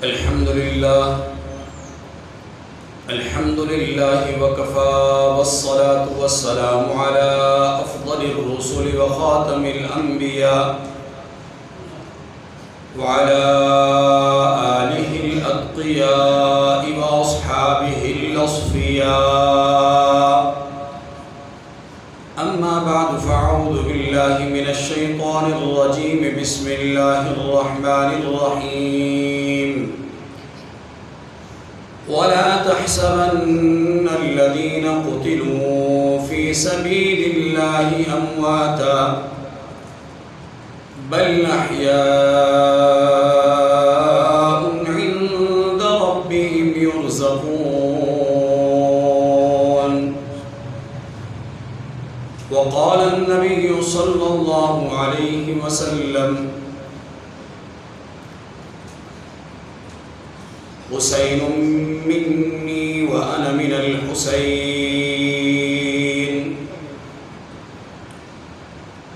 الحمد لله وكفى والصلاة والسلام على أفضل الرسل وخاتم الأنبياء وعلى آله الأتقياء وأصحابه الأصفياء. أما بعد فأعوذ بالله من الشيطان الرجيم. بسم الله الرحمن الرحيم. ولا تحسبن الذين قتلوا في سبيل الله أمواتا بل أحياء عند ربهم يرزقون. وقال النبي صلى الله عليه وسلم: حسين مني وأنا من الحسين.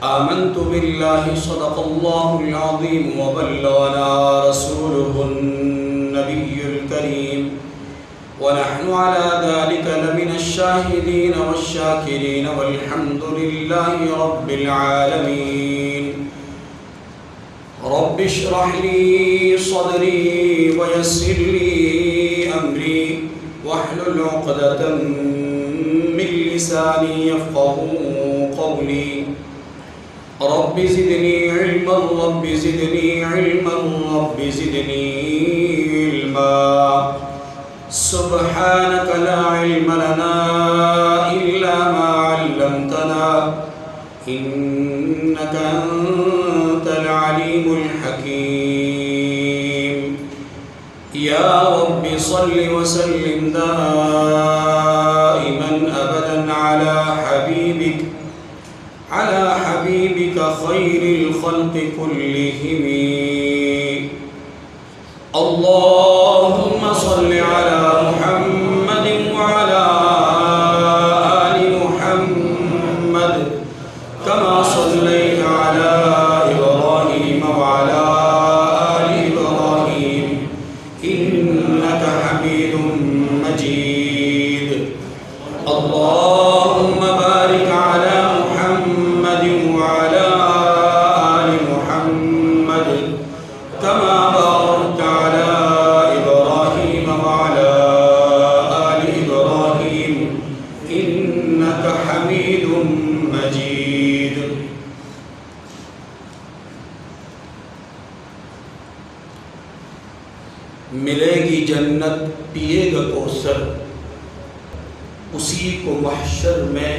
آمنت بالله صدق الله العظيم وبلغنا رسوله النبي الكريم ونحن على ذلك لمن الشاهدين والشاكرين والحمد لله رب العالمين. رب اشرح لي صدري ويسر لي أمري واحلل عقدة من لساني يفقهوا قولي. رب زدني علما رب زدني علما رب زدني علما. سبحانك لا علم لنا إلا ما علمتنا إنك أنت العليم الحكيم. يا رب صل وسلم دائما أبدا على حبيبك خير الخلق كلهم. اللهم صل على محمد وعلى آل محمد كما صليت على إبراهيم وعلى آل إبراهيم إنك حميد مجيد. اللهم بارك على محمد وعلى آل محمد كما باركت على إبراهيم وعلى آل إبراهيم إنك حميد مجيد. ملے گی جنت پیے گا کوثر، اسی کو محشر میں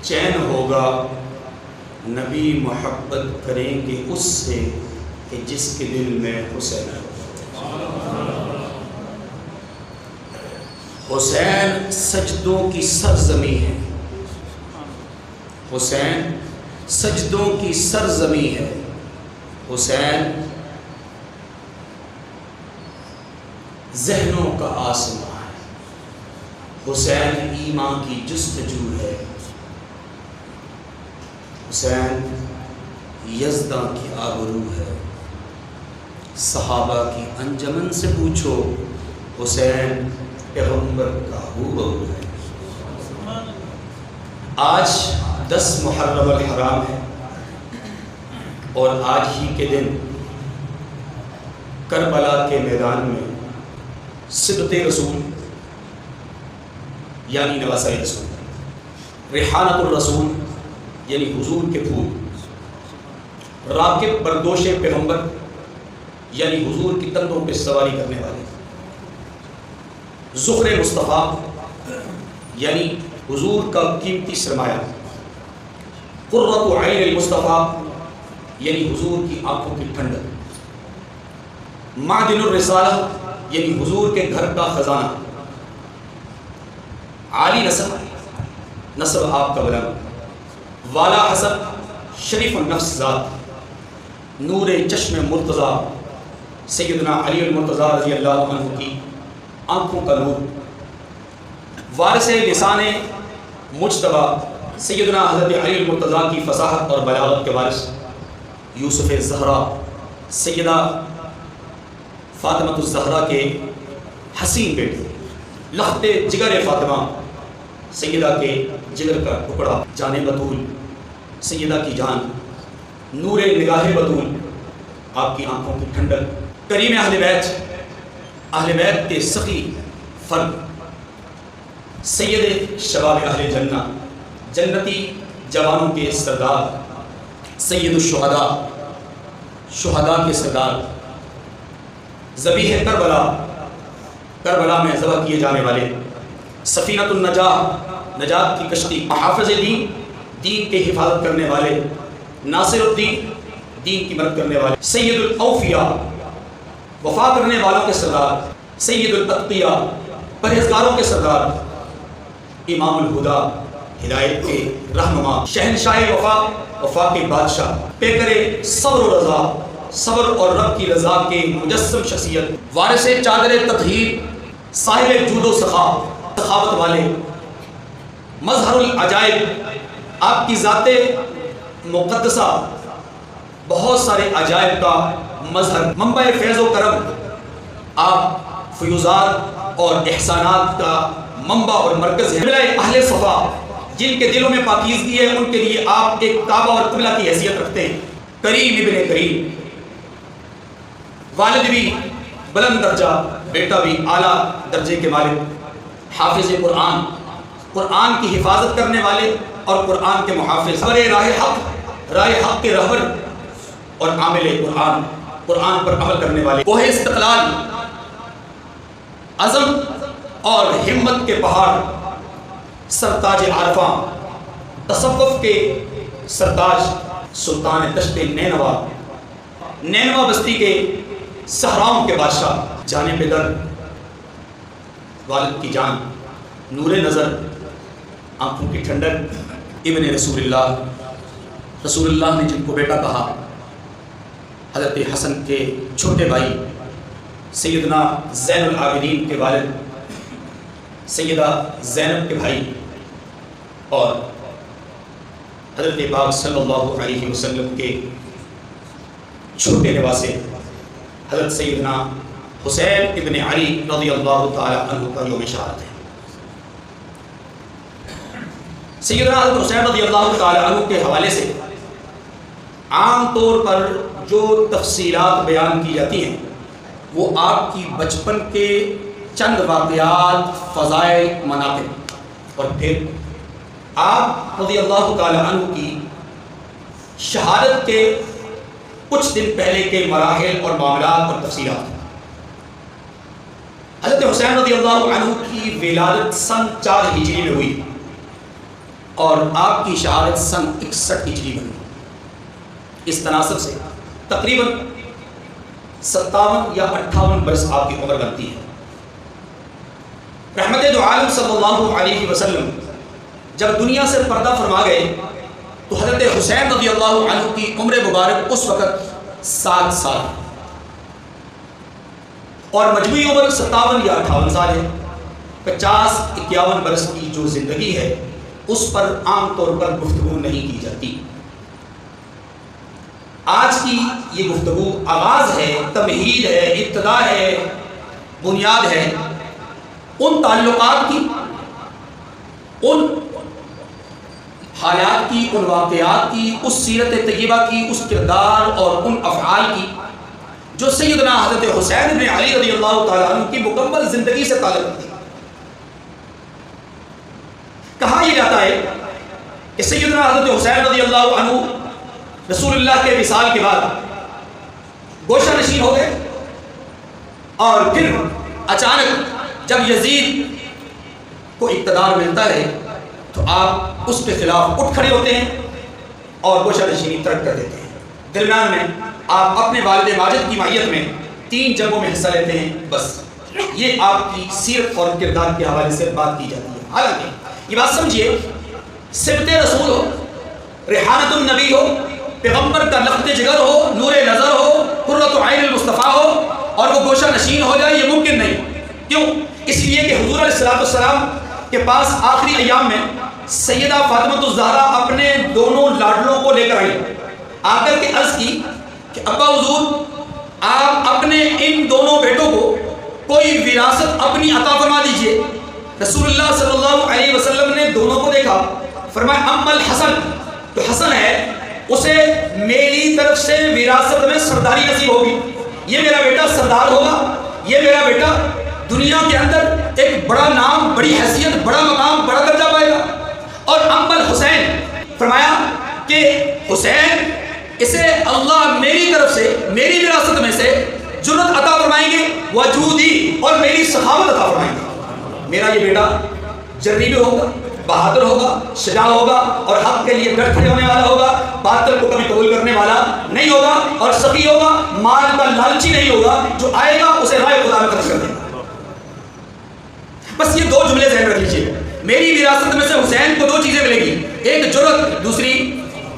چین ہوگا. نبی محبت کریں گے اس سے کہ جس کے دل میں حسین ہے. حسین سجدوں کی سرزمین ہے. حسین سجدوں کی سرزمین ہے. حسین ذہنوں کا آسمان ہے. حسین ایمان کی جستجو ہے. حسین یزداں کی آبرو ہے. صحابہ کی انجمن سے پوچھو، حسین پیغمبر کا ہو ہے. آج 10 محرم الحرام ہے اور آج ہی کے دن کربلا کے میدان میں صبت رسول یعنی نواسۂ رسول، ریحانت الرسول یعنی حضور کے پھول، راکب بردوش پیغمبر یعنی حضور کی کندھوں پہ سواری کرنے والے، ذخر مصطفیٰ یعنی حضور کا قیمتی سرمایہ، قرۃ عین المصطفیٰ یعنی حضور کی آنکھوں کی ٹھنڈک، معدن الرسالہ یعنی حضور کے گھر کا خزانہ، عالی نسب آپ کا بلند، والا حسب شریف النفس ذات، نور چشم مرتضیٰ سیدنا علی المرتضیٰ رضی اللہ عنہ کی آنکھوں کا نور، وارث لسان مجتبی سیدنا حضرت علی المرتضیٰ کی فصاحت اور بلاغت کے وارث، یوسف زہرا سیدہ فاطمہ الزہرا کے حسین بیٹے، لخت جگر فاطمہ، سیدہ کے جگر کا ٹکڑا، جان بطول، سیدہ کی جان، نور نگاہ بطول، آپ کی آنکھوں کی ٹھنڈک، کریم اہل بیت کے سخی فرد، سید شباب اہل جنہ، جنتی جوانوں کے سردار، سید الشہداء، شہداء کے سردار، ذبیح کربلا میں ذبح کیے جانے والے، سفینۃ النجاہ، نجات کی کشتی، حافظ دین کے حفاظت کرنے والے، ناصر الدین، دین کی مدد کرنے والے، سید الاوفیاء، وفا کرنے والوں کے سردار، سید الاتقیاء، پرہیزگاروں کے سردار، امام الہدا، ہدایت کے رہنما، شہنشاہ وفا کے بادشاہ، پیکر صبر و رضا، صبر اور رب کی رضا کے مجسم شخصیت، وارث چادر تطہیر، صاحب جود و سخاوت والے، مظہر العجائب، آپ کی ذات مقدسہ بہت سارے عجائب کا مظہر، منبع فیض و کرم، آپ فیوزات اور احسانات کا منبع اور مرکز ہیں، اہل صفا، جن کے دلوں میں پاکیزگی ہے، ان کے لیے آپ ایک کعبہ اور قبلہ کی حیثیت رکھتے ہیں، کریم ابن کریم، والد بھی بلند درجہ، بیٹا بھی اعلیٰ درجے کے مالک، حافظ قرآن، قرآن کی حفاظت کرنے والے اور قرآن کے محافظ، راہ حق کے رہبر اور عامل قرآن، قرآن پر عمل کرنے والے، کوہ استقلال، عزم اور ہمت کے پہاڑ، سرتاج عارفاں، تصوف کے سرتاج، سلطان دشت نینوا بستی کے صحراؤں کے بادشاہ، جانے پہ در، والد کی جان، نور نظر، آنکھوں کی ٹھنڈک، ابن رسول اللہ نے جن کو بیٹا کہا، حضرت حسن کے چھوٹے بھائی، سیدنا زین العابدین کے والد، سیدہ زینب کے بھائی، اور حضرت پاک صلی اللہ علیہ وسلم کے چھوٹے نواسے، حضرت سیدنا حسین ابن علی رضی اللہ تعالی عنہ کا یوم شہادت ہے۔ سیدنا حضرت حسین رضی اللہ تعالی عنہ کے حوالے سے عام طور پر جو تفصیلات بیان کی جاتی ہیں وہ آپ کی بچپن کے چند واقعات، فضائل، مناقب، اور پھر آپ رضی اللہ تعالی عنہ کی شہادت کے کچھ دن پہلے کے مراحل اور معاملات اور تفصیلات۔ حضرت حسین رضی اللہ عنہ کی ولادت سن 4 ہجری میں ہوئی اور آپ کی شہادت سن 61 ہجری میں ہوئی۔ اس تناسب سے تقریباً 57 یا 58 برس آپ کی عمر بنتی ہے۔ رحمت دو عالم صلی اللہ علیہ وسلم جب دنیا سے پردہ فرما گئے تو حضرت حسین رضی اللہ عنہ کی عمر مبارک اس وقت 7 سال اور مجموعی عمر 57 یا 58 سال ہے۔ 50-51 برس کی جو زندگی ہے اس پر عام طور پر گفتگو نہیں کی جاتی۔ آج کی یہ گفتگو آغاز ہے، تمہید ہے، ابتدا ہے، بنیاد ہے ان تعلقات کی، ان حالات کی، ان واقعات کی، اس سیرت طیبہ کی، اس کردار اور ان افعال کی جو سیدنا حضرت حسین بن علی رضی اللہ تعالیٰ عنہ کی مکمل زندگی سے تعلق رکھتی ہے۔ کہا یہ جاتا ہے کہ سیدنا حضرت حسین رضی اللہ عنہ رسول اللہ کے وصال کے بعد گوشہ نشین ہو گئے، اور پھر اچانک جب یزید کو اقتدار ملتا ہے تو آپ اس کے خلاف اٹھ کھڑے ہوتے ہیں اور گوشہ نشینی ترک کر دیتے ہیں۔ درمیان میں آپ اپنے والد ماجد کی معیت میں 3 جنگوں میں حصہ لیتے ہیں۔ بس یہ آپ کی سیرت اور کردار کے حوالے سے بات کی جاتی ہے۔ حالانکہ یہ بات سمجھیے، سبت رسول ہو، ریحانت النبی ہو، پیغمبر کا لخت جگر ہو، نور نظر ہو، قرۃ عین المصطفیٰ ہو اور وہ گوشہ نشین ہو جائے، یہ ممکن نہیں۔ کیوں؟ اس لیے کہ حضور علیہ السلام کے پاس آخری ایام میں سیدہ فاطمہ الزہرا اپنے دونوں لاڈلوں کو لے کر آئی، آ کر کے عرض کی کہ ابا حضور آپ اپنے ان دونوں بیٹوں کو کوئی وراثت اپنی عطا فرما دیجئے۔ رسول اللہ صلی اللہ علیہ وسلم نے دونوں کو دیکھا، فرمایا اما الحسن، تو حسن ہے اسے میری طرف سے وراثت میں سرداری نصیب ہوگی، یہ میرا بیٹا سردار ہوگا، یہ میرا بیٹا دنیا کے اندر ایک بڑا نام، بڑی حیثیت، بڑا مقام، بڑا درجہ پائے گا۔ اور اما الحسین، فرمایا کہ حسین اسے اللہ میری طرف سے، میری وراثت میں سے جرت عطا فرمائیں گے، وجودی، اور میری سخاوت عطا فرمائیں گے۔ میرا یہ بیٹا جرری بھی ہوگا، بہادر ہوگا، شجاع ہوگا، اور حق کے لیے ڈٹ کھڑے ہونے والا ہوگا، باطل کو کبھی قبول کرنے والا نہیں ہوگا، اور سخی ہوگا، مال کا لالچی نہیں ہوگا، جو آئے گا اسے راہ خدا میں خرچ کر دے گا۔ بس یہ دو جملے ذہن رکھ لیجیے، میری وراثت میں سے حسین کو دو چیزیں ملیں گی، ایک جرت، دوسری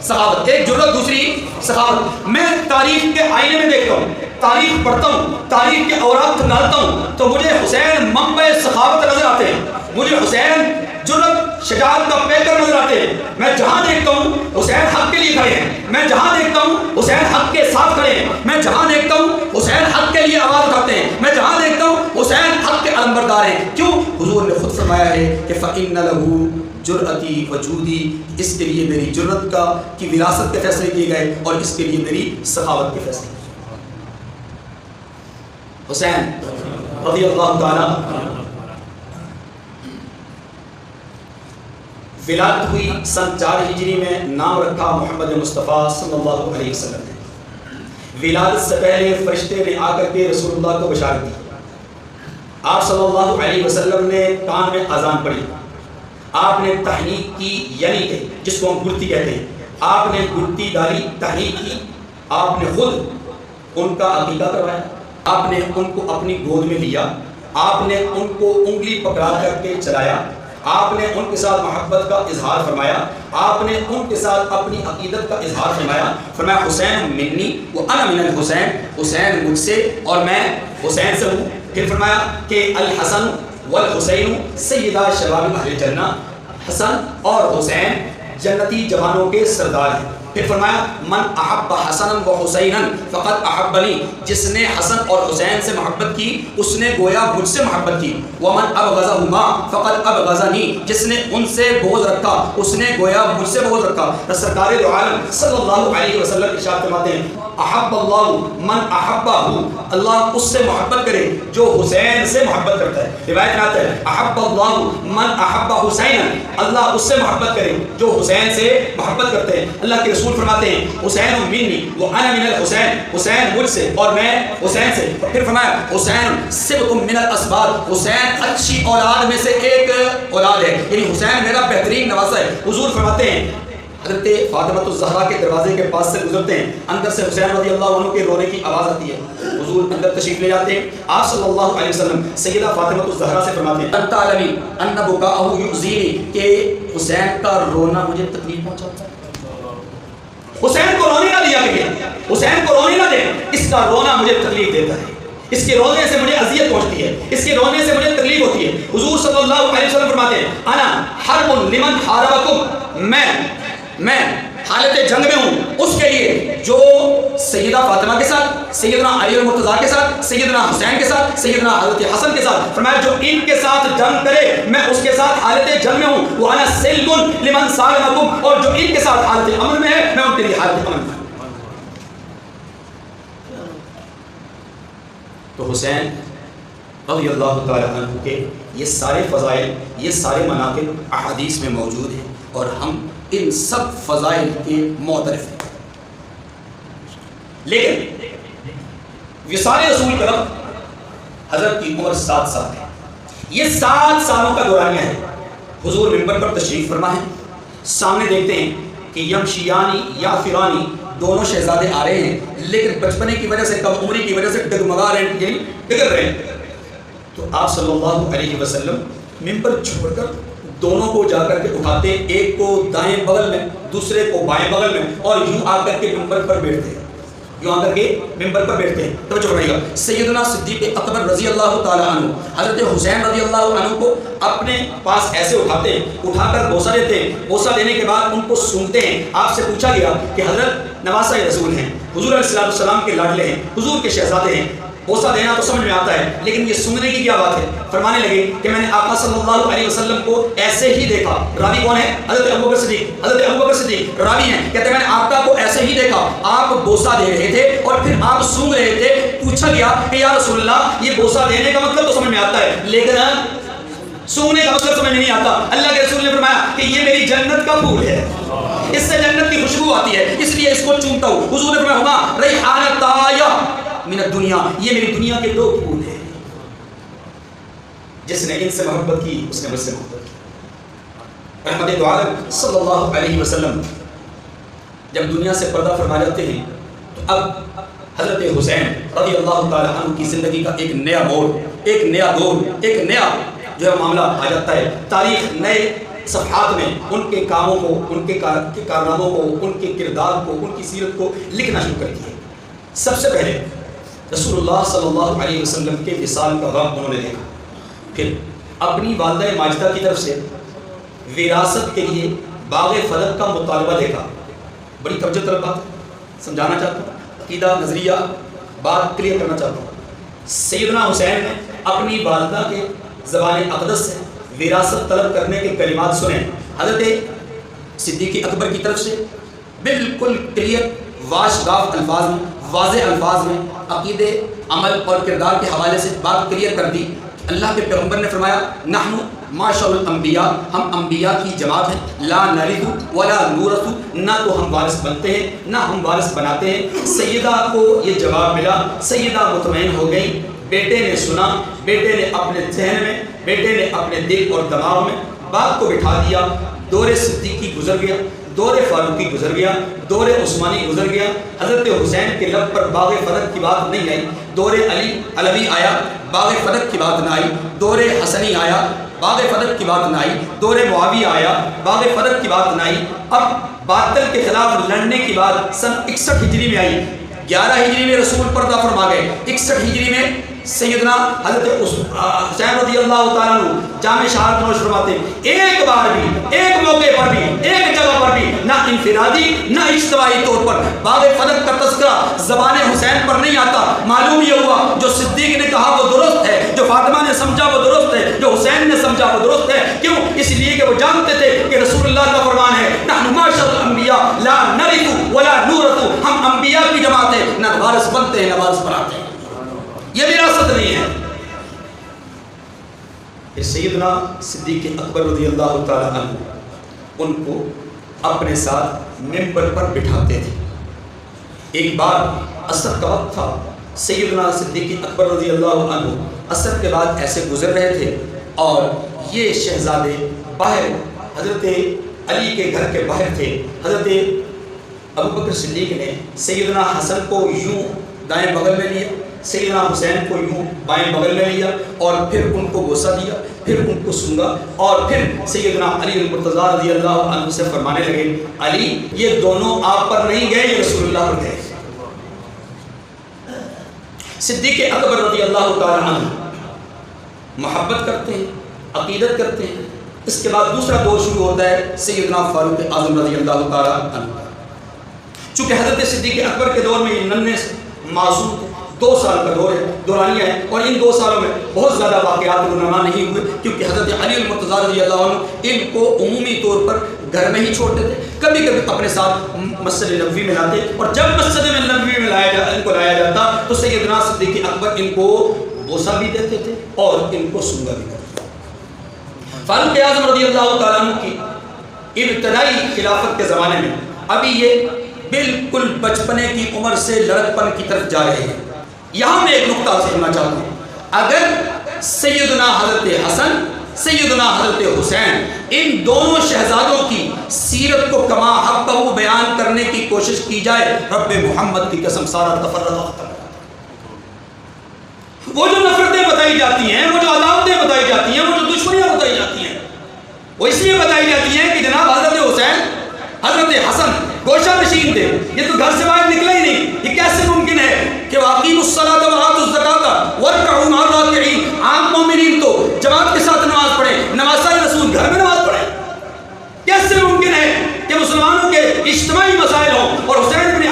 سخاوت، ایک جرت، دوسری سخاوت۔ میں تاریخ کے آئینے میں دیکھتا ہوں، تاریخ پڑھتا ہوں، تاریخ کے اوراق نکالتا ہوں، تو مجھے حسین منبع سخاوت نظر آتے ہیں، مجھے حسین جرت شجاعت کا پیکر نظر آتے ہیں۔ میں جہاں دیکھتا ہوں حسین حق کے لیے کھڑے ہیں، میں جہاں دیکھتا ہوں حسین حق کے ساتھ کھڑے ہیں، میں جہاں دیکھتا ہوں حسین حق کے لیے آواز اٹھاتے ہیں، میں جہاں دیکھتا ہوں حسین حق کے علمبردار ہیں۔ کیوں؟ حضور نے خود فرمایا ہے کہ فَإِنَّ لَهُ جرأتی وجودی، اس کے لیے میری جرت کا کی وراثت کے فیصلے کیے گئے، اور اس کے لیے میری سخاوت کے فیصلے۔ حسین رضی اللہ تعالی ولادت ہوئی سن 4 ہجری میں، نام رکھا محمد مصطفیٰ صلی اللہ علیہ وسلم نے۔ ولادت سے پہلے فرشتے نے آ کر کے رسول اللہ کو بشارت دی۔ آپ صلی اللہ علیہ وسلم نے کان میں اذان پڑھی، آپ نے تحنیک کی، یعنی کہ جس کو ہم گڑتی کہتے ہیں، آپ نے گڑتی ڈالی، تحنیک کی، آپ نے خود ان کا عقیقہ کروایا، آپ نے ان کو اپنی گود میں لیا، آپ نے ان کو انگلی پکڑا کر کے چلایا، آپ نے ان کے ساتھ محبت کا اظہار فرمایا، آپ نے ان کے ساتھ اپنی عقیدت کا اظہار فرمایا۔ فرمایا حسین منی وانا من الحسین، حسین مجھ سے اور میں حسین سے ہوں۔ پھر فرمایا کہ الحسن والحسین سیدہ شباب اہل جنہ، حسن اور حسین جنتی جوانوں کے سردار ہیں۔ پھر فرمایا من احب حسنا و حسینا فقد احبنی، جس نے حسن اور حسین سے محبت کی اس نے گویا مجھ سے محبت کی۔ ومن ابغضہما فقد ابغضنی، جس نے ان سے بغض رکھا اس نے گویا مجھ سے بغض رکھا۔ سرکار دو عالم صلی اللہ علیہ وسلم ارشاد فرماتے ہیں احب اللہ من احبہ، اللہ اس سے محبت کرے جو حسین سے محبت کرتا ہے۔ روایت میں آتا ہے احب اللہ من احب حسینا، اللہ اس سے محبت کرے جو حسین سے محبت کرتے ہیں۔ اللہ کے رسول فرماتے ہیں حسین منی وانا من الحسین، حسین مجھ سے اور میں حسین سے۔ پھر فرمایا حسین سبط من الاسباط، حسین اچھی اولاد میں سے ایک اولاد ہے، یعنی حسین میرا بہترین نواسا ہے۔ حضور فرماتے ہیں حضرت فاطمہ الزہرا کے دروازے کے پاس سے گزرتے ہیں، اندر سے حسین رضی اللہ عنہ کے رونے کی آواز آتی ہے، حضور اندر تشریف لے جاتے ہیں۔ آپ صلی اللہ علیہ وسلم سیدہ فاطمہ الزہرا سے فرماتے ہیں انت علمی ان بکاءہ یؤذینی، کہ حسین کا رونا مجھے تکلیف پہنچاتا ہے۔ حسین کو رونے نہ دیا کریے، حسین کو رونے نہ دیں، اس کا رونا مجھے تکلیف دیتا ہے، اس کے رونے سے مجھے اذیت پہنچتی ہے، اس کے رونے سے مجھے تکلیف ہوتی ہے۔ حضور صلی اللہ علیہ وسلم فرماتے ہیں انا حرب لمن حاربکم، میں حالت جنگ میں ہوں اس کے لیے جو سیدہ فاطمہ کے ساتھ، سیدنا علی المرتضیٰ کے ساتھ، سیدنا حسین کے ساتھ، سیدنا حضرت حسن کے ساتھ، فرمایا جو ان کے ساتھ جنگ کرے میں اس کے ساتھ حالت جنگ میں ہوں۔ وانا سلم لمن سالمکم، اور جو ان کے ساتھ حالت امن میں ہے میں ان کے لیے حالت امن میں ہوں۔ تو حسین رضی اللہ تعالی عنہ کے یہ سارے فضائل، یہ سارے مناقب احادیث میں موجود ہیں، اور ہم ان سب فضائل کے معترف ہیں۔ لیکن وصال رسول کرم حضرت کی عمر 7 سال ہے، یہ 7 سالوں کا دورانیہ ہے۔ حضور منبر پر تشریف فرما ہے، سامنے دیکھتے ہیں کہ یمشیانی یا فرانی دونوں شہزادے آ رہے ہیں، لیکن بچپنے کی وجہ سے، کم عمری کی وجہ سے ڈگمگا رہے ہیں، یعنی ڈگر رہے ہیں۔ تو آپ صلی اللہ علیہ وسلم منبر چھوڑ کر دونوں کو جا کر کے اٹھاتے، ایک کو دائیں بغل میں دوسرے کو بائیں بغل میں، اور یوں آ کر کے منبر پر بیٹھتے ہیں، یوں آ کر کے منبر پر بیٹھتے ہیں۔ توجہ فرمائیے گا، سیدنا صدیق اکبر رضی اللہ تعالی عنہ حضرت حسین رضی اللہ عنہ کو اپنے پاس ایسے اٹھاتے ہیں، اٹھا کر بوسہ دیتے ہیں، بوسہ دینے کے بعد ان کو سونگتے ہیں۔ آپ سے پوچھا گیا کہ حضرت نواسہ رسول ہیں، حضور علیہ السلام کے لاڈلے ہیں، حضور کے شہزادے ہیں، بوسہ دینا تو سمجھ میں آتا ہے، لیکن یہ سننے کی کیا بات ہے؟ فرمانے لگے کہ میں نے آقا صلی اللہ علیہ وسلم کو ایسے ہی دیکھا. راوی کون ہے؟ حضرت ابوبکر صدیق. حضرت ابوبکر صدیق راوی ہیں، کہتے ہیں میں نے آقا کو ایسے ہی دیکھا، آپ بوسہ دے رہے تھے اور پھر آپ سونگ رہے تھے. پوچھا گیا کہ یا رسول اللہ یہ بوسہ دینے کا مطلب تو سمجھ میں آتا ہے لیکن سونگنے کا مطلب سمجھ نہیں آتا. اللہ کے رسول نے فرمایا کہ یہ میری جنت کا پھول ہے، اس سے جنت کی خوشبو آتی ہے، اس لیے اس کو چومتا ہوں. حضور نے فرمایا ہما ریحانتایا من الدنیا، یہ میری دنیا کے 2 پھول ہیں. جس نے ان سے محبت کی اس نے مجھ سے محبت کی. رحمت دو عالم صلی اللہ علیہ وسلم جب دنیا سے پردہ فرما جاتے ہیں تو اب حضرت حسین رضی اللہ تعالی عنہ کی زندگی کا ایک نیا موڑ، ایک نیا دور، ایک نیا جو ہے معاملہ آ جاتا ہے. تاریخ نئے صفحات میں ان کے کاموں کو، ان کے کارناموں کو، ان کے کردار کو، ان کی سیرت کو لکھنا شروع کرتی ہے. سب سے پہلے رسول اللہ صلی اللہ علیہ وسلم کے وصال کا غم انہوں نے دیکھا. پھر اپنی والدہ ماجدہ کی طرف سے وراثت کے لیے باغ فلک کا مطالبہ دیکھا. بڑی توجہ طلب بات سمجھانا چاہتا ہوں، عقیدہ نظریہ بات کلیئر کرنا چاہتا ہوں. سیدنا حسین نے اپنی والدہ کے زبان اقدس سے وراثت طلب کرنے کے کلمات سنے. حضرت صدیق اکبر کی طرف سے بالکل کلیئر واشگاف الفاظ میں، واضح الفاظ میں عقیدے، عمل اور کردار کے حوالے سے بات کلیئر کر دی. اللہ کے پیغمبر نے فرمایا نحن معاشر الانبیاء، ہم انبیاء کی جماعت ہیں، لا نرث ولا نورث، نہ تو ہم وارث بنتے ہیں نہ ہم وارث بناتے ہیں. سیدہ کو یہ جواب ملا، سیدہ مطمئن ہو گئی. بیٹے نے سنا، بیٹے نے اپنے ذہن میں، بیٹے نے اپنے دل اور دماغ میں بات کو بٹھا دیا. دور صدیقی گزر گیا، دور فاروقی گزر گیا، دور عثمانی گزر گیا. حضرت حسین کے لب پر باغ فلک کی بات نہیں آئی. دور علوی آیا، باغ فلک کی بات نہ آئی. دور حسنی آیا، باغ فلک کی بات نہ آئی. دور معاویہ آیا، باغ فلک کی بات نہ آئی. اب باطل کے خلاف لڑنے کی بات سن 61 ہجری میں آئی. 11 ہجری میں رسول پردہ فرما گئے. 61 ہجری میں سیدنا حضرت حسین رضی اللہ تعالیٰ عنہ جامع شہادت نوش فرماتے ہیں ایک بار بھی، ایک موقع پر بھی، ایک جگہ پر بھی نہ انفرادی نہ اجتماعی طور پر باغ فلک کا تذکرہ زبان حسین پر نہیں آتا. معلوم یہ ہوا جو صدیق نے کہا وہ درست ہے، جو فاطمہ نے سمجھا وہ درست ہے، جو حسین نے سمجھا وہ درست ہے. کیوں؟ اس لیے کہ وہ جانتے تھے کہ رسول اللہ کا فرمان ہے نحن معاشر الانبیاء لا نرث ولا نورث، ہم انبیاء کی جماعت ہے، نہ وارث بنتے ہیں نہ وارث بناتے ہیں. یہ وراثت نہیں ہے. پھر سیدنا صدیق اکبر رضی اللہ تعالی عنہ ان کو اپنے ساتھ ممبر پر بٹھاتے تھے. ایک بار عصر کا وقت تھا، سیدنا صدیق اکبر رضی اللہ عنہ عصر کے بعد ایسے گزر رہے تھے اور یہ شہزادے باہر حضرت علی کے گھر کے باہر تھے. حضرت ابوبکر صدیق نے سیدنا حسن کو یوں دائیں بغل میں لیا، سیدنا حسین کو یوں بائیں بغل میں لیا اور پھر ان کو بوسہ دیا، پھر ان کو سونگا اور پھر سیدنا علی المرتضیٰ رضی اللہ عنہ سے فرمانے لگے علی یہ دونوں آپ پر نہیں گئے، یہ رسول اللہ پر گئے. صدیق اکبر رضی اللہ تعالی عنہ محبت کرتے ہیں، عقیدت کرتے ہیں. اس کے بعد دوسرا دور شروع ہوتا ہے سیدنا فاروق اعظم رضی اللہ تعالی عنہ. چونکہ حضرت صدیق اکبر کے دور میں یہ ننھے معصوم تھے، 2 سال کا دور ہے، دورانیہ ہے، اور ان 2 سالوں میں بہت زیادہ واقعات رونما نہیں ہوئے کیونکہ حضرت علی المرتضیٰ رضی اللہ عنہ ان کو عمومی طور پر گھر میں ہی چھوڑتے تھے. کبھی کبھی اپنے ساتھ مسجد نبوی میں لاتے اور جب مسجد نبوی میں ان کو لایا جاتا تو سیدنا صدیق اکبر ان کو بوسہ بھی دیتے تھے اور ان کو سونگا بھی کرتے تھے. فاروق اعظم رضی اللہ تعالیٰ عنہ کی ابتدائی خلافت کے زمانے میں ابھی یہ بالکل بچپنے کی عمر سے لڑکپن کی طرف جا رہے ہیں. یہاں میں ایک نقطہ سمجھنا چاہتا ہوں. اگر سیدنا حضرت حسن، سیدنا حضرت حسین ان دونوں شہزادوں کی سیرت کو کما حق بیان کرنے کی کوشش کی جائے رب محمد کی قسم سارا تفرقہ ختم. وہ جو نفرتیں بتائی جاتی ہیں، وہ جو عداوتیں بتائی جاتی ہیں، وہ جو دشمنیاں بتائی جاتی ہیں، وہ اس لیے بتائی جاتی ہیں کہ جناب حضرت حسین، حضرت حسن گوشہ نشین تھے، یہ تو گھر سے باہر نکلا ہی نہیں. یہ کیسے ممکن ہے کہ واقعی الصلاۃ وآتوا الزکاۃ وارکعوا مع الراکعین، عام مومنین تو جماعت کے ساتھ نماز پڑھیں، نواسہ رسول گھر میں نماز پڑھیں؟ کیسے ممکن ہے کہ مسلمانوں کے اجتماعی مسائل ہوں اور حسین بن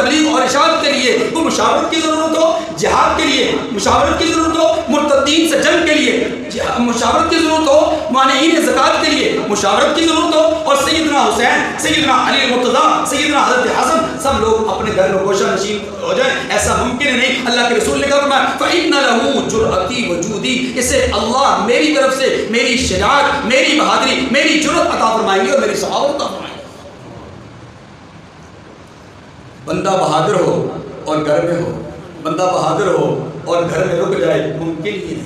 تبلیغ اور ارشاد کے لیے کوئی مشاورت کی ضرورت ہو، جہاد کے لیے مشاورت کی ضرورت ہو، مرتدین سے جنگ کے لیے مشاورت کی ضرورت ہو، مانعین زکوٰۃ کے لیے مشاورت کی ضرورت ہو، اور سیدنا حسین، سیدنا علی المرتضیٰ، سیدنا حضرت حسن سب لوگ اپنے گھر میں گوشہ نشین ہو جائیں، ایسا ممکن ہے نہیں۔ اللہ کے رسول نے کہا فرمایا فَإِنَّ لَهُ جُرْأَتِي وَجُودِي، اسے اللہ میری طرف سے میری شجاعت، میری بہادری، میری جرأت عطا فرمائیں گے اور میری سخاوت عطا فرمائیں گے۔ بندہ بہادر ہو اور گھر میں ہو، بندہ بہادر ہو اور گھر میں رک جائے، ممکن ہی نہیں ہے۔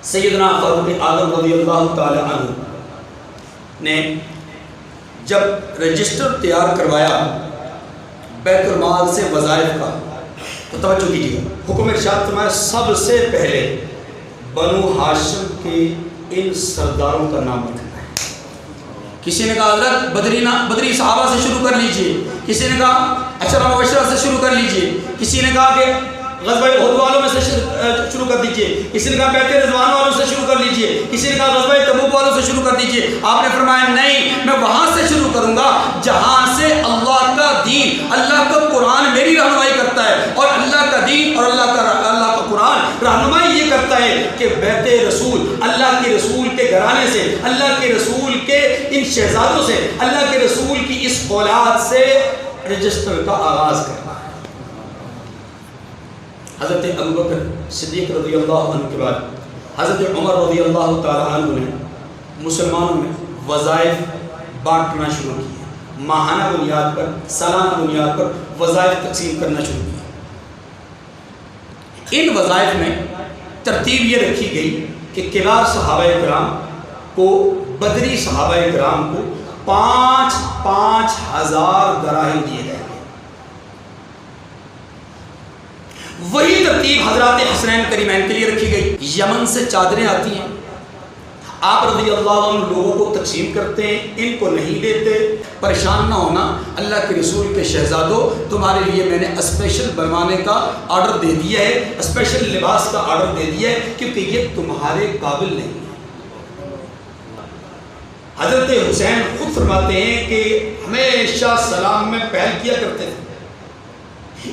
سیدنا فاروق اعظم رضی اللہ تعالی عنہ نے جب رجسٹر تیار کروایا بیت المال سے وظائف کا، تو توجہ کیجیے، حکم ارشاد فرمایا سب سے پہلے بنو ہاشم کے ان سرداروں کا نام لکھنا ہے۔ کسی نے کہا حضرت بدری صحابہ سے شروع کر لیجئے، کسی نے کہا عشرہ مبشرہ سے شروع کر لیجئے، کسی نے کہا کہ غزوہ احد والوں میں سے شروع کر دیجئے، کسی نے کہا بیعت رضوان والوں سے شروع کر لیجئے، کسی نے کہا غزوہ تبوک والوں سے شروع کر دیجئے۔ آپ نے فرمایا نہیں، میں وہاں سے شروع کروں گا جہاں سے اللہ کا دین، اللہ کا قرآن میری رہنمائی کرتا ہے، اور اللہ کا دین اور اللہ کا قرآن رہنمائی یہ کرتا ہے کہ بیت رسول، اللہ کے رسول کے گھرانے سے، اللہ کے رسول کے ان شہزادوں سے، اللہ کے رسول کی اس اولاد سے رجسٹر کا آغاز کرنا ہے۔ حضرت ابوبکر صدیق رضی اللہ عنہ کے بعد حضرت عمر رضی اللہ تعالی عنہ نے مسلمانوں میں وظائف بانٹنا شروع کیا، ماہانہ بنیاد پر، سالانہ بنیاد پر وظائف تقسیم کرنا شروع کیا۔ ان وظائف میں ترتیب یہ رکھی گئی کہ کبار صحابہ کرام کو، بدری صحابہ کرام کو 5,000 دراہم دیے گئے۔ وہی ترتیب حضرات حسنین کریمین کے لیے رکھی گئی۔ یمن سے چادریں آتی ہیں، آپ رضی اللہ عنہ لوگوں کو تقسیم کرتے ہیں، ان کو نہیں دیتے۔ پریشان نہ ہونا، اللہ کے رسول کے شہزادوں، تمہارے لیے میں نے اسپیشل بنوانے کا آرڈر دے دیا ہے، اسپیشل لباس کا آرڈر دے دیا ہے، کیونکہ یہ تمہارے قابل نہیں ہے۔ حضرت حسین خود فرماتے ہیں کہ ہمیشہ سلام میں پہل کیا کرتے تھے۔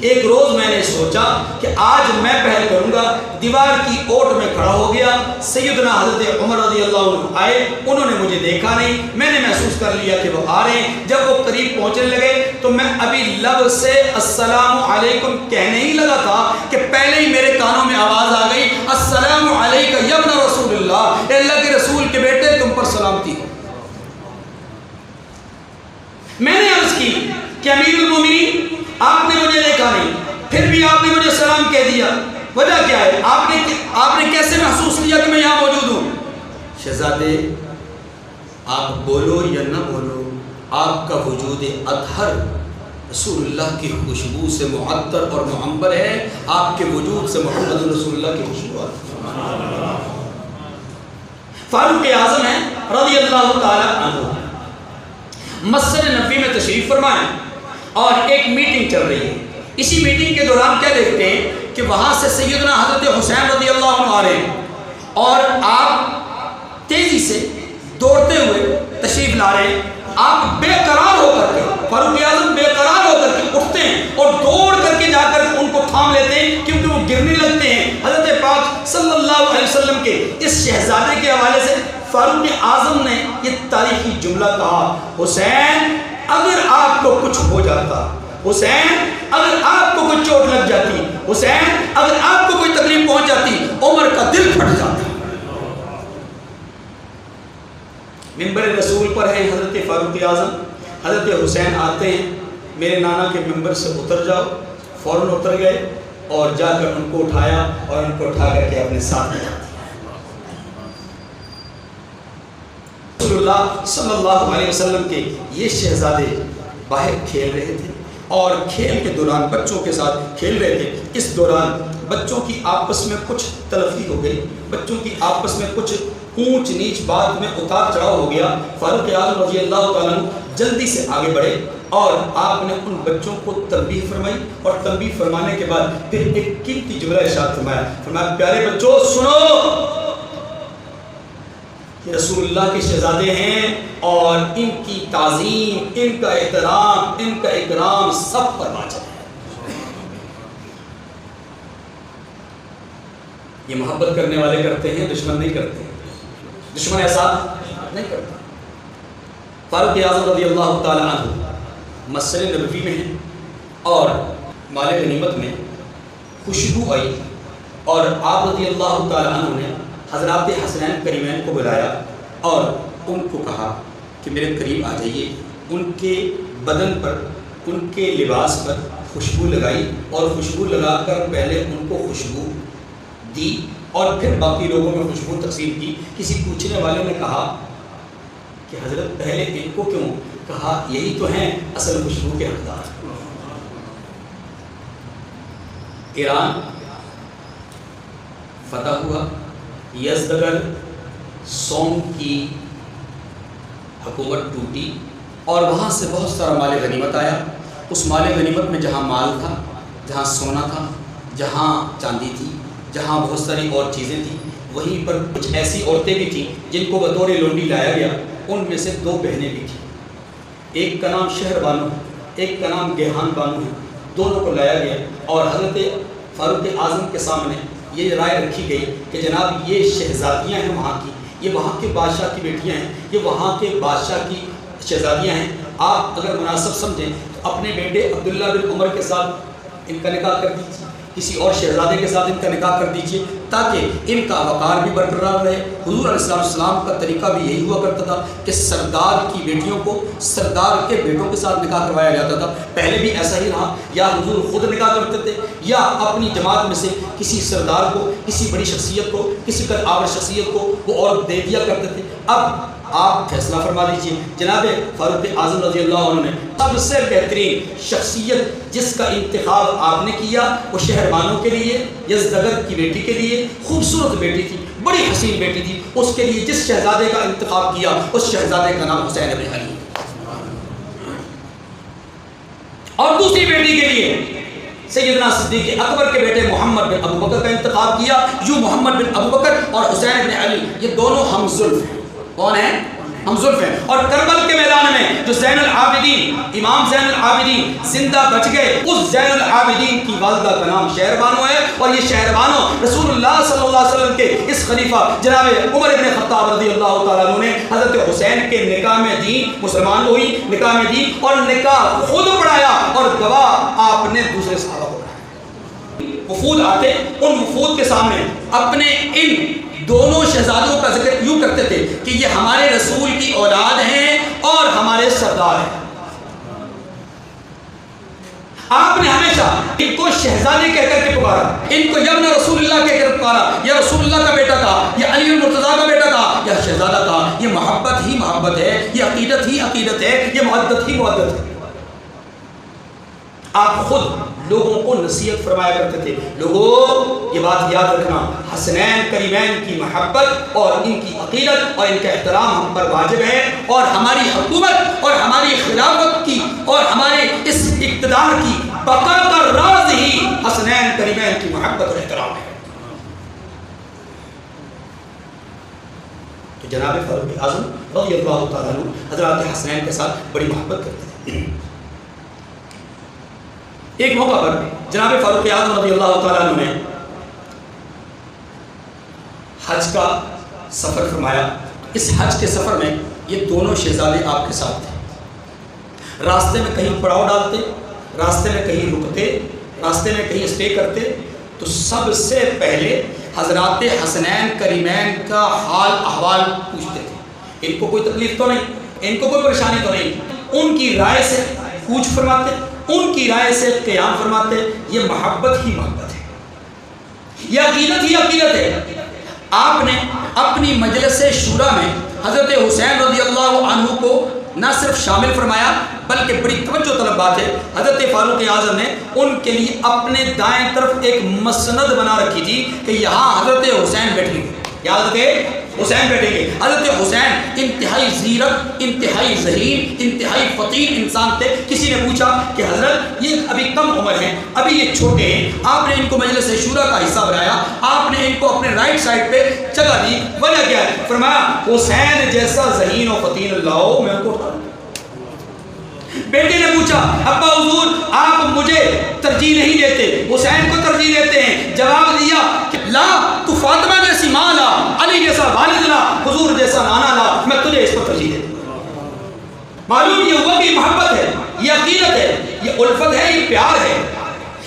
ایک روز میں نے سوچا کہ آج میں پہل کروں گا، دیوار کی اوٹ میں کھڑا ہو گیا، سیدنا حضرت عمر رضی اللہ عنہ آئے، انہوں نے مجھے دیکھا نہیں، میں نے محسوس کر لیا کہ وہ آ رہے ہیں۔ جب وہ قریب پہنچنے لگے تو میں ابھی لب سے السلام علیکم کہنے ہی لگا تھا کہ پہلے ہی میرے کانوں میں آواز آ گئی، السلام علیکم یا ابن رسول اللہ، اے اللہ کے رسول کے بیٹے تم پر سلامتی ہو۔ میں نے عرض کی کہ امیر المومنین آپ نے مجھے دیکھا نہیں، پھر بھی آپ نے مجھے سلام کہہ دیا، وجہ کیا ہے؟ آپ نے کیسے محسوس کیا کہ میں یہاں موجود ہوں؟ شہزادے آپ بولو یا نہ بولو، آپ کا وجود اطہر رسول اللہ کی خوشبو سے معطر اور معمبر ہے، آپ کے وجود سے محمد رسول اللہ کی خوشبو آتی ہے۔ فاروق اعظم ہیں رضی اللہ تعالی عنہ، مسجد نبوی میں تشریف فرمائیں اور ایک میٹنگ چل رہی ہے۔ اسی میٹنگ کے دوران کیا دیکھتے ہیں کہ وہاں سے سیدنا حضرت حسین رضی اللہ عنہ آ رہے ہیں، اور آپ تیزی سے دوڑتے ہوئے تشریف لا رہے ہیں۔ آپ بے قرار ہو کر کے، فاروق اعظم بے قرار ہو کر کے اٹھتے ہیں اور دوڑ کر کے جا کر ان کو تھام لیتے ہیں، کیونکہ وہ گرنے لگتے ہیں۔ حضرت پاک صلی اللہ علیہ وسلم کے اس شہزادے کے حوالے سے فاروق اعظم نے یہ تاریخی جملہ کہا، حسین اگر آپ کو کچھ ہو جاتا، حسین اگر آپ کو کوئی چوٹ لگ جاتی، حسین اگر آپ کو کوئی تکلیف پہنچ جاتی، عمر کا دل پھٹ جاتا۔ منبر رسول پر ہے حضرت فاروق اعظم، حضرت حسین آتے ہیں، میرے نانا کے منبر سے اتر جاؤ، فوراً اتر گئے اور جا کر ان کو اٹھایا اور ان کو اٹھا کر کے اپنے ساتھ لے جاتے۔ رسول اللہ صلی اللہ علیہ وسلم کے یہ شہزادے باہر کھیل رہے تھے، اور کھیل کے دوران بچوں کے ساتھ کھیل رہے تھے۔ اس دوران بچوں کی آپس میں کچھ تلفی ہو گئی، بچوں کی آپس میں کچھ اونچ نیچ بات میں اتار چڑھاؤ ہو گیا۔ فاروق اعظم رضی اللہ تعالیٰ عنہ جلدی سے آگے بڑھے اور آپ نے ان بچوں کو تنبیہ فرمائی، اور تنبیہ فرمانے کے بعد پھر ایک قیمتی جملہ ارشاد فرمایا، فرمایا پیارے بچوں سنو، کہ رسول اللہ کے شہزادے ہیں اور ان کی تعظیم، ان کا احترام، ان کا اکرام سب پر واجب ہے۔ یہ محبت کرنے والے کرتے ہیں، دشمن نہیں کرتے، دشمن ایسا نہیں کرتا۔ فاروق اعظم رضی اللہ تعالیٰ عنہ مسجد نبوی میں ہیں اور مال غنیمت میں خوشبو آئی اور آپ رضی اللہ تعالیٰ عنہ نے حضرات حسنین کریمین کو بلایا اور ان کو کہا کہ میرے قریب آ جائیے۔ ان کے بدن پر، ان کے لباس پر خوشبو لگائی اور خوشبو لگا کر پہلے ان کو خوشبو دی اور پھر باقی لوگوں میں خوشبو تقسیم کی۔ کسی پوچھنے والے نے کہا کہ حضرت پہلے ان کو کیوں؟ کہا یہی تو ہیں اصل خوشبو کے حقدار۔ ایران فتح ہوا، یزدگرد سوم کی حکومت ٹوٹی اور وہاں سے بہت سارا مال غنیمت آیا۔ اس مال غنیمت میں جہاں مال تھا، جہاں سونا تھا، جہاں چاندی تھی، جہاں بہت ساری اور چیزیں تھیں، وہیں پر کچھ ایسی عورتیں بھی تھیں جن کو بطور لونڈی لایا گیا۔ ان میں سے 2 بہنیں بھی تھیں، ایک کا نام شہر بانو، ایک کا نام گیہان بانو ہے۔ دونوں کو لایا گیا اور حضرت فاروق اعظم کے سامنے یہ رائے رکھی گئی کہ جناب یہ شہزادیاں ہیں وہاں کی، یہ وہاں کے بادشاہ کی بیٹیاں ہیں، یہ وہاں کے بادشاہ کی شہزادیاں ہیں۔ آپ اگر مناسب سمجھیں تو اپنے بیٹے عبداللہ بن عمر کے ساتھ ان کا نکاح کر دیجیے، کسی اور شہزادے کے ساتھ ان کا نکاح کر دیجیے تاکہ ان کا وقار بھی برقرار رہے۔ حضور علیہ السلام کا طریقہ بھی یہی ہوا کرتا تھا کہ سردار کی بیٹیوں کو سردار کے بیٹوں کے ساتھ نکاح کروایا جاتا تھا۔ پہلے بھی ایسا ہی رہا، یا حضور خود نکاح کرتے تھے یا اپنی جماعت میں سے کسی سردار کو، کسی بڑی شخصیت کو، کسی قد آور شخصیت کو وہ عورت دے دیا کرتے تھے۔ اب آپ فیصلہ فرما لیجیے۔ جناب فاروق اعظم رضی اللہ عنہ نے سب سے بہترین شخصیت جس کا انتخاب آپ نے کیا وہ شہر بانو کے لیے، یزدگرد کی بیٹی کے لیے، خوبصورت بیٹی تھی، بڑی حسین بیٹی تھی، اس کے لیے جس شہزادے کا انتخاب کیا اس شہزادے کا نام حسین بن علی۔ اور دوسری بیٹی کے لیے سیدنا صدیق اکبر کے بیٹے محمد بن ابو بکر کا انتخاب کیا۔ یوں محمد بن ابو بکر اور حسین بن علی یہ دونوں ہم زلف ہیں۔ کون ہیں؟ ہم زلف ہیں۔ اور کربل کے میدان میں جو زین العابدین، امام زین العابدین زندہ بچ گئے، اس زین العابدین کی والدہ کا نام شہر بانو ہے، اور یہ شہر بانو رسول اللہ صلی اللہ علیہ وسلم کے اس خلیفہ جناب عمر بن خطاب رضی اللہ تعالیٰ عنہ نے حضرت حسین کے نکاح میں دی، مسلمان ہوئی، نکاح میں دی اور نکاح خود پڑھایا اور گواہ آپ نے دوسرے صحابہ کو پڑھایا۔ وفود آتے، ان وفود کے سامنے اپنے ان دونوں شہزادوں کا ذکر یوں کرتے تھے کہ یہ ہمارے رسول کی اولاد ہیں اور ہمارے سردار ہیں۔ آپ نے ہمیشہ ان کو شہزادے کہہ کر کے پکارا، ان کو یبن رسول اللہ کہہ کر پکارا، یہ رسول اللہ کا بیٹا تھا، یہ علی المرتضیٰ کا بیٹا تھا، یہ شہزادہ تھا۔ یہ محبت ہی محبت ہے، یہ عقیدت ہی عقیدت ہے، یہ مودت ہی مودت ہے۔ آپ خود لوگوں کو نصیحت فرمایا کرتے تھے، لوگوں یہ بات یاد رکھنا، حسنین کریمین کی محبت اور ان کی عقیدت اور ان کا احترام ہم پر واجب ہے، اور ہماری حکومت اور ہماری خلافت کی اور ہمارے اس اقتدار کی بقا کا راز ہی حسنین کریمین کی محبت اور احترام ہے۔ تو جناب فاروق اعظم رضی اللہ تعالیٰ عنہ حضرات حسنین کے ساتھ بڑی محبت کرتے تھے۔ ایک موقع پر جناب فاروق اعظم رضی اللہ تعالیٰ عنہ نے حج کا سفر فرمایا۔ اس حج کے سفر میں یہ دونوں شہزادے آپ کے ساتھ تھے۔ راستے میں کہیں پڑاؤ ڈالتے، راستے میں کہیں رکتے، راستے میں کہیں اسٹے کرتے تو سب سے پہلے حضرات حسنین کریمین کا حال احوال پوچھتے تھے۔ ان کو کوئی تکلیف تو نہیں، ان کو کوئی پریشانی تو نہیں، ان کی رائے سے پوچھ فرماتے، ان کی رائے سے قیام فرماتے۔ یہ محبت ہی محبت ہے، یہ عقیدت ہی عقیدت ہے۔ آپ نے اپنی مجلس شورا میں حضرت حسین رضی اللہ عنہ کو نہ صرف شامل فرمایا بلکہ بڑی توجہ طلب بات ہے، حضرت فاروق اعظم نے ان کے لیے اپنے دائیں طرف ایک مسند بنا رکھی تھی کہ یہاں حضرت حسین بیٹھیں گے، یا حضرت حسین بیٹھیں گے۔ حضرت حسین انتہائی زیرک، انتہائی ذہین، انتہائی فطین انسان تھے۔ کسی نے پوچھا کہ حضرت یہ ابھی کم عمر ہیں، ابھی یہ چھوٹے ہیں، آپ نے ان کو مجلس شورا کا حصہ بنایا، آپ نے ان کو اپنے رائٹ سائڈ پہ جگہ دی. وجہ کیا ہے؟ فرمایا حسین جیسا ذہین و فطین لاؤ میں ان کو اٹھا. بیٹے نے پوچھا ابا حضور آپ مجھے ترجیح نہیں دیتے، حسین کو ترجیح دیتے ہیں. جواب دیا کہ لا، تو فاطمہ جیسی ماں لا، علی جیسا والد لا، حضور جیسا نانا لا، میں تجھے اس کو ترجیح دیتا ہوں. معلوم یہ ہوا کہ یہ محبت ہے، یہ عقیدت ہے، یہ الفت ہے، یہ پیار ہے.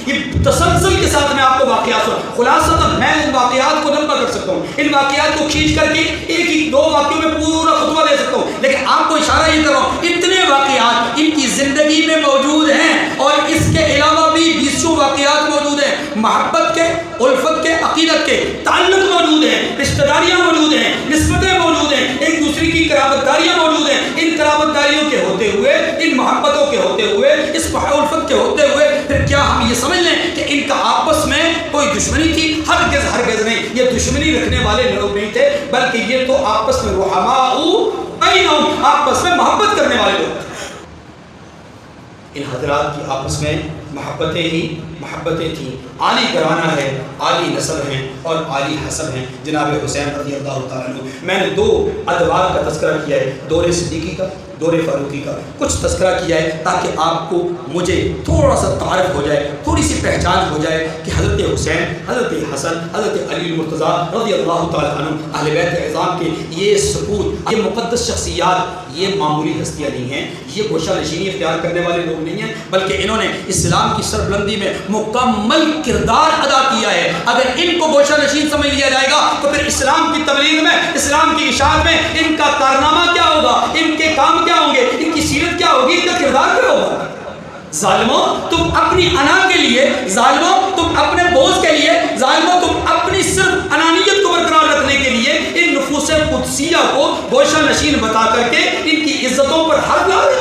یہ تسلسل کے ساتھ میں آپ کو واقعات خلاصتاً میں ان واقعات کو لمبا کر سکتا ہوں، ان واقعات کو کھینچ کر کے ایک ہی دو واقعوں میں پورا خطبہ دے سکتا ہوں، لیکن آپ کو اشارہ یہ کر رہا ہوں اتنے واقعات ان کی زندگی میں موجود ہیں، اور اس کے علاوہ بھی 20 واقعات موجود ہیں. محبت کے، الفت کے، عقیدت کے، تعلق موجود ہیں، رشتہ داریاں موجود ہیں، نسبتیں موجود ہیں، ایک دوسرے کی قرابت داریاں موجود ہیں. ان قرابت داریوں کے ہوتے ہوئے، ان محبتوں کے ہوتے ہوئے، اس الفت کے ہوتے ہوئے پھر کیا ہم یہ سمجھ لیں کہ ان کا آپس میں کوئی دشمنی تھی؟ ہرگز نہیں. یہ دشمنی رکھنے والے لوگ نہیں تھے، بلکہ یہ تو آپس میں رحماء بینہم، آپس میں محبت کرنے والے لوگ. ان حضرات کی آپس میں محبتیں تھیں. عالی گھرانہ ہے، عالی نسل ہیں اور عالی حسب ہیں جناب حسین رضی اللہ تعالیٰ عنہ. میں نے 2 ادوار کا تذکرہ کیا ہے، دور صدیقی کا، دور فاروقی کا. کچھ تذکرہ کیا ہے تاکہ آپ کو مجھے تھوڑا سا تعارف ہو جائے، تھوڑی سی پہچان ہو جائے کہ حضرت حسین، حضرت حسن، حضرت علی المرتضیٰ رضی اللہ تعالیٰ عنہ اہل بیت اعظام کے یہ سپوت، یہ مقدس شخصیات، یہ معمولی ہستیاں نہیں ہیں، یہ گوشہ نشینی اختیار کرنے والے لوگ نہیں ہیں، بلکہ انہوں نے اسلام کی سربلندی میں مکمل کردار ادا کیا ہے. اگر ان کو گوشہ نشین سمجھ لیا جائے گا تو پھر اسلام کی تبلیغ میں، اسلام کی اشاعت میں ان کا کارنامہ کیا ہوگا، ان کے کام کیا ہوں گے، ان کی سیرت کیا ہوگی، ان کا کردار کیا ہوگا. ظالموں تم اپنی انا کے لیے، ظالموں تم اپنے بوجھ کے لیے، ظالموں تم اپنی صرف انانیت کو برقرار رکھنے کے لیے ان نفوس قدسیہ کو گوشہ نشین بتا کر کے ان کی عزتوں پر حد لا رہے